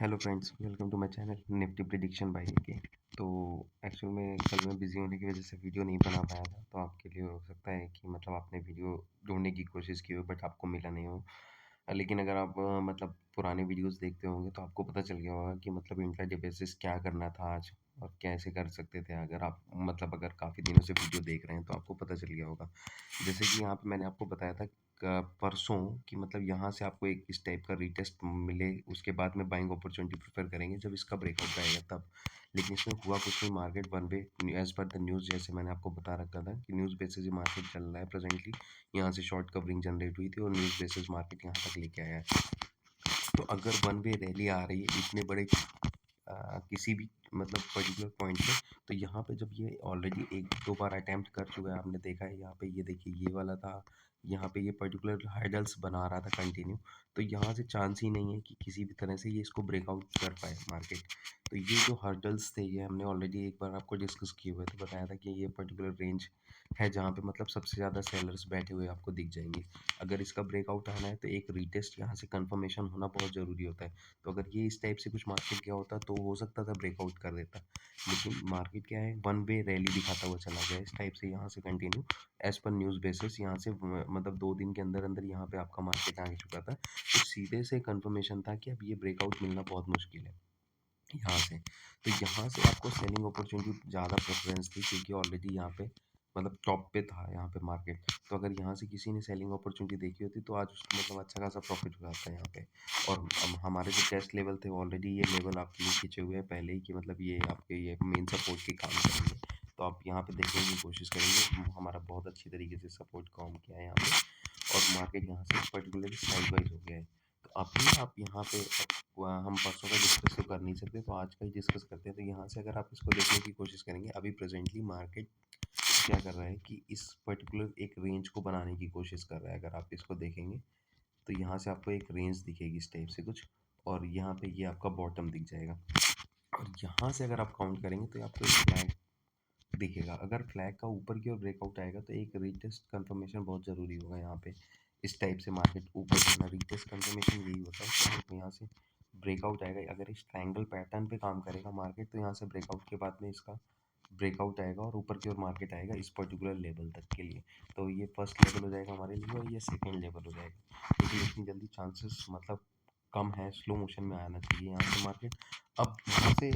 Hello friends, welcome to my channel Nifty prediction by के। तो actual में कल मैं बिज़ी होने की वजह से वीडियो नहीं बना पाया था। तो आपके लिए हो सकता है कि मतलब आपने वीडियो ढूंढने की कोशिश की हो बट आपको मिला नहीं हो। लेकिन अगर आप मतलब पुराने वीडियोस देखते होंगे तो आपको पता चल गया होगा कि मतलब इंट्राडे बेसिस क्या करना था आज और कैसे कर सकते थे। अगर आप मतलब अगर काफ़ी दिनों से वीडियो देख रहे हैं तो आपको पता चल गया होगा। जैसे कि यहाँ पे मैंने आपको बताया था परसों कि मतलब यहाँ से आपको एक इस टाइप का रीटेस्ट मिले, उसके बाद में बाइंग अपॉर्चुनिटी प्रेफर करेंगे जब इसका ब्रेकआउट आएगा तब। लेकिन इसमें हुआ कुछ नहीं, market one way as per the news, जैसे मैंने आपको बता रखा था कि न्यूज़ बेसिस ही मार्केट चल रहा है प्रेजेंटली। यहाँ से शॉर्ट कवरिंग जनरेट हुई थी और न्यूज़ बेसिस मार्केट यहाँ तक लेके आया है। तो अगर वन वे रैली आ रही है इतने बड़े किसी भी मतलब पर्टिकुलर पॉइंट पे, तो यहाँ पे जब ये ऑलरेडी एक दो बार अटेम्प्ट कर चुका है, आपने देखा है यहाँ पे, ये देखिए ये वाला था, यहाँ पे ये पर्टिकुलर हाइडल्स बना रहा था कंटिन्यू। तो यहाँ से चांस ही नहीं है कि किसी भी तरह से ये इसको ब्रेकआउट कर पाए मार्केट। तो ये जो हर्डल्स थे ये हमने ऑलरेडी एक बार आपको डिस्कस किए हुए थे, बताया था कि ये पर्टिकुलर रेंज है जहाँ पे मतलब सबसे ज़्यादा सेलर्स बैठे हुए आपको दिख जाएंगे। अगर इसका ब्रेकआउट आना है तो एक रीटेस्ट यहाँ से कंफर्मेशन होना बहुत ज़रूरी होता है। तो अगर ये इस टाइप से कुछ मार्केट गया होता तो हो सकता था ब्रेकआउट कर देता। लेकिन मार्केट क्या है, वन वे रैली दिखाता हुआ चला गया इस टाइप से यहाँ से continue as per news basis. यहाँ से मतलब 2 दिन के अंदर अंदर यहाँ पे आपका मार्केट आ चुका था। तो सीधे से कंफर्मेशन था कि अब ये ब्रेकआउट मिलना बहुत मुश्किल है यहाँ से। तो यहाँ से आपको सेलिंग अपॉर्चुनिटी ज़्यादा प्रेफरेंस थी क्योंकि ऑलरेडी यहाँ पे मतलब टॉप पे था यहाँ पे मार्केट। तो अगर यहाँ से किसी ने सेलिंग अपॉर्चुनिटी देखी होती तो आज उसको मतलब अच्छा खासा प्रॉफिट हो जाता है यहाँ पे। और हमारे जो टेस्ट लेवल थे ऑलरेडी ये लेवल आपके लिए खींचे हुए हैं पहले ही कि मतलब ये आपके ये मेन सपोर्ट के काम करेंगे। तो आप यहाँ पे देखने की कोशिश करेंगे, हमारा बहुत अच्छी तरीके से सपोर्ट काम किया है यहाँ पे। और मार्केट यहाँ से पर्टिकुलरली साइडवाइज हो गया है। तो अभी आप यहाँ पे हम परसों का डिस्कस तो कर नहीं सकते, तो आज का ही डिस्कस करते हैं। तो यहाँ से अगर आप इसको देखने की कोशिश करेंगे, अभी प्रेजेंटली मार्केट क्या कर रहा है कि इस पर्टिकुलर एक रेंज को बनाने की कोशिश कर रहा है। अगर आप इसको देखेंगे तो यहाँ से आपको एक रेंज दिखेगी इस टाइप से कुछ, और यहाँ पे ये आपका बॉटम दिख जाएगा। और यहाँ से अगर आप काउंट करेंगे तो आपको एक फ्लैग दिखेगा। अगर फ्लैग का ऊपर की ओर ब्रेकआउट आएगा तो एक रीटेस्ट कंफर्मेशन बहुत ज़रूरी होगा यहाँ पे। इस टाइप से मार्केट ऊपर जाना, रीटेस्ट कंफर्मेशन यही होता है कि यहाँ से ब्रेकआउट आएगा। अगर इस ट्रायंगल पैटर्न पे काम करेगा मार्केट तो यहाँ से ब्रेकआउट के बाद में इसका ब्रेकआउट आएगा और ऊपर की ओर मार्केट आएगा इस पर्टिकुलर लेवल तक के लिए। तो ये फर्स्ट लेवल हो जाएगा हमारे लिए और ये सेकेंड लेवल हो जाएगा। लेकिन इतनी जल्दी चांसेस मतलब कम है, स्लो मोशन में आना चाहिए यहाँ से मार्केट। अब यहाँ से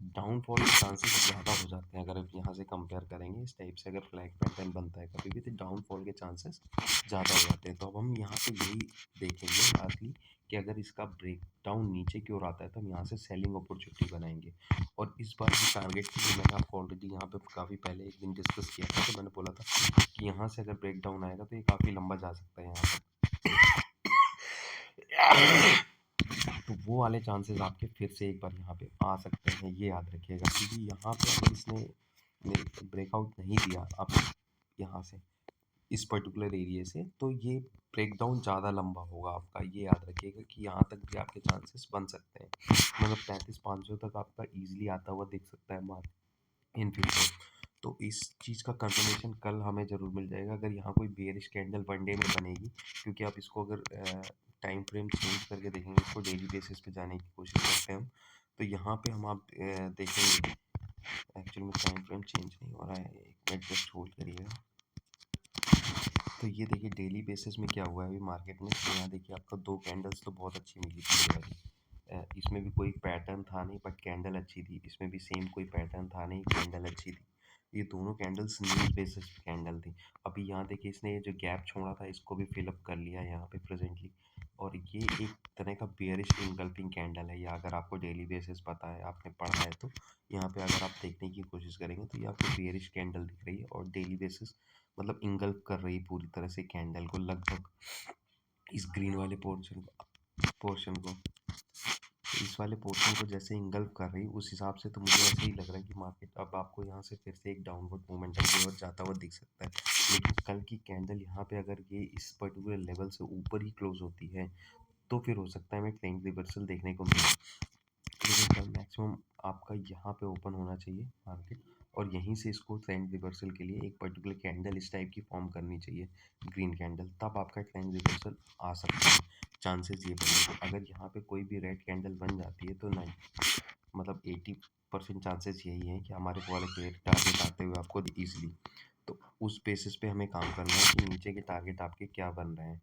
डाउनफॉल के चांसेस ज़्यादा हो जाते हैं। अगर आप यहाँ से कंपेयर करेंगे इस टाइप से, अगर फ्लैग पैटर्न बनता है कभी भी तो डाउनफॉल के चांसेस ज़्यादा हो जाते हैं। तो अब हम यहाँ पे यही देखेंगे लास्टली कि अगर इसका ब्रेक डाउन नीचे की ओर आता है तो हम यहाँ से सेलिंग अपॉर्चुनिटी बनाएंगे। और इस बार की टारगेट की जो मैंने आपको ऑलरेडी यहाँ पे काफ़ी पहले एक दिन डिस्कस किया था, तो मैंने बोला था कि यहाँ से अगर ब्रेक डाउन आएगा तो ये काफ़ी लंबा जा सकता है यहाँ पर। तो वो वाले चांसेस आपके फिर से एक बार यहाँ पे आ सकते हैं, ये याद रखिएगा। क्योंकि यहाँ पे अगर इसने ब्रेकआउट नहीं दिया आप यहाँ से इस पर्टिकुलर एरिया से, तो ये ब्रेकडाउन ज़्यादा लंबा होगा आपका, ये याद रखिएगा कि यहाँ तक भी आपके चांसेस बन सकते हैं। मतलब 35,500 तक आपका ईजिली आता हुआ दिख सकता है मार्केट इन फ्यूचर। तो इस चीज़ का कंफर्मेशन कल हमें ज़रूर मिल जाएगा अगर यहाँ कोई बेयरिश कैंडल वन डे में बनेगी। क्योंकि आप इसको अगर टाइम फ्रेम चेंज करके देखेंगे, इसको डेली बेसिस पे जाने की कोशिश करते हैं हम, तो यहाँ पे हम आप देखेंगे एक्चुअली में टाइम फ्रेम चेंज नहीं हो रहा है, एक मिनट जस्ट होल्ड करिएगा। तो ये देखिए डेली बेसिस में क्या हुआ है अभी मार्केट में। तो यहाँ देखिए आपको दो कैंडल्स तो बहुत अच्छी मिली थी ये वाली। इसमें भी कोई पैटर्न था नहीं बट कैंडल अच्छी थी, इसमें भी सेम कोई पैटर्न था नहीं, कैंडल अच्छी थी। ये दोनों कैंडल्स न्यूज़ बेसिस कैंडल थी। अभी यहाँ देखिए इसने ये जो गैप छोड़ा था इसको भी फिलअप कर लिया है यहाँ पे प्रेजेंटली। और ये एक तरह का बेयरिश इनगल्फिंग कैंडल है, या अगर आपको डेली बेसिस पता है, आपने पढ़ा है, तो यहाँ पे अगर आप देखने की कोशिश करेंगे तो ये आपको बेयरिश कैंडल दिख रही है और डेली बेसिस मतलब इंगल्फ कर रही पूरी तरह से कैंडल को, लगभग इस ग्रीन वाले पोर्शन को इस वाले पोर्शन को जैसे इंगल्फ कर रही, उस हिसाब से तो मुझे ऐसे ही लग रहा है कि मार्केट अब आपको यहाँ से फिर से एक डाउनवर्ड मोमेंटम की ओर जाता हुआ दिख सकता है। लेकिन कल की कैंडल यहाँ पे अगर ये इस पर्टिकुलर लेवल से ऊपर ही क्लोज होती है तो फिर हो सकता है हमें ट्रेंड रिवर्सल देखने को मिले। लेकिन कल मैक्सिमम आपका यहाँ पे ओपन होना चाहिए मार्केट, और यहीं से इसको ट्रेंड रिवर्सल के लिए एक पर्टिकुलर कैंडल इस टाइप की फॉर्म करनी चाहिए, ग्रीन कैंडल, तब आपका ट्रेंड रिवर्सल आ सकता है। चांसेस ये बनेंगे। अगर यहाँ पे कोई भी रेड कैंडल बन जाती है तो नहीं, मतलब 80% चांसेस यही हैं कि हमारे को वाले टारगेट आते हुए आपको ईजिली, तो उस बेसिस पे हमें काम करना है कि नीचे के टारगेट आपके क्या बन रहे हैं।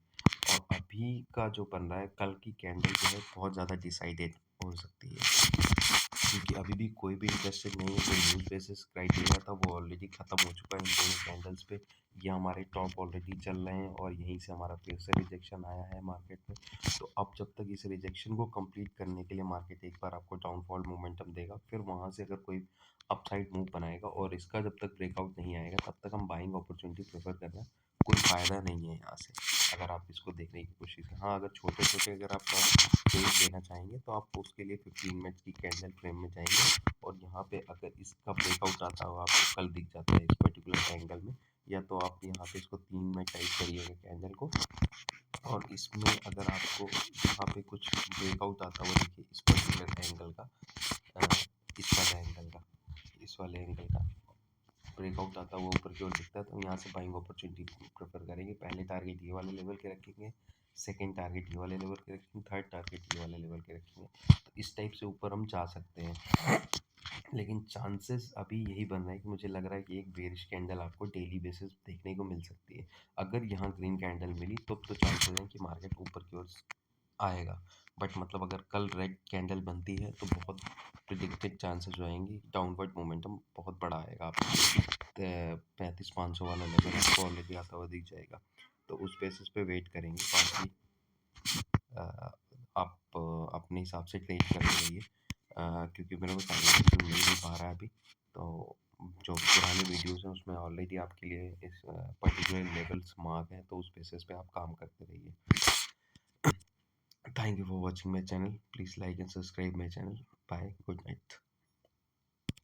और अभी का जो बन रहा है, कल की कैंडल जो है बहुत ज़्यादा डिसाइडेड हो सकती है, क्योंकि अभी भी कोई भी इंटरेस्टेड नहीं है। जो न्यूज़ बेसिस क्राइटेरिया था वो ऑलरेडी ख़त्म हो चुका है इन दोनों कैंडल्स पे। ये हमारे टॉप ऑलरेडी चल रहे हैं और यहीं से हमारा फिर से रिजेक्शन आया है मार्केट में। तो अब जब तक इस रिजेक्शन को कंप्लीट करने के लिए मार्केट एक बार आपको डाउनफॉल मोमेंटम देगा, फिर वहाँ से अगर कोई अपसाइड मूव बनाएगा और इसका जब तक ब्रेकआउट नहीं आएगा तब तक हम बाइंग अपॉर्चुनिटी प्रेफर कर रहे हैं। कोई फ़ायदा नहीं है यहाँ से, अगर आप इसको देखने की कोशिश करें। हाँ, अगर छोटे-छोटे अगर आप ट्रेड लेना चाहेंगे तो आप उसके लिए 15 मिनट्स की कैंडल फ्रेम में जाएंगे और यहाँ पे अगर इसका ब्रेकआउट आता हुआ आपको कल दिख जाता है इस पर्टिकुलर एंगल में, या तो आप यहाँ पे इसको 3 में टाइप करिएगा कैंडल को, और इसमें अगर आपको यहाँ पे कुछ ब्रेकआउट आता हुआ देखिए इस पर्टिकुलर एंगल का, इस वाले एंगल का, इस वाले एंगल का ब्रेकआउट आता हुआ ऊपर की ओर दिखता है, तो हम यहाँ से बाइंग अपॉर्चुनिटी प्रेफर करेंगे। पहले टारगेट ये वाले लेवल के रखेंगे, सेकंड टारगेट ये वाले लेवल के रखेंगे, थर्ड टारगेट ये वाले लेवल के रखेंगे। तो इस टाइप से ऊपर हम जा सकते हैं। लेकिन चांसेस अभी यही बन रहा है कि मुझे लग रहा है कि एक बेरिश कैंडल आपको डेली बेसिस देखने को मिल सकती है। अगर यहाँ ग्रीन कैंडल मिली तब तो चांसेस हैं कि मार्केट ऊपर की ओर आएगा, बट मतलब अगर कल रेड कैंडल बनती है तो बहुत प्रिडिक्टेड चांसेस जो आएंगी, डाउनवर्ड मोमेंटम बहुत बड़ा आएगा। आपको 3500 वाला लेवल आपको ऑलरेडी आता हुआ दिख जाएगा, तो उस बेसिस पे वेट करेंगे। बाकी आप अपने हिसाब से ट्रेड करते रहिए, क्योंकि मेरे को टाइम मिल नहीं पा रहा है अभी। तो जो पुराने वीडियोस हैं उसमें ऑलरेडी आपके लिए इस पर्टिकुलर लेवल्स मार्क हैं, तो उस बेसिस पे आप काम करते रहिए। Thank you for watching my channel. Please like and subscribe my channel. Bye. Good night.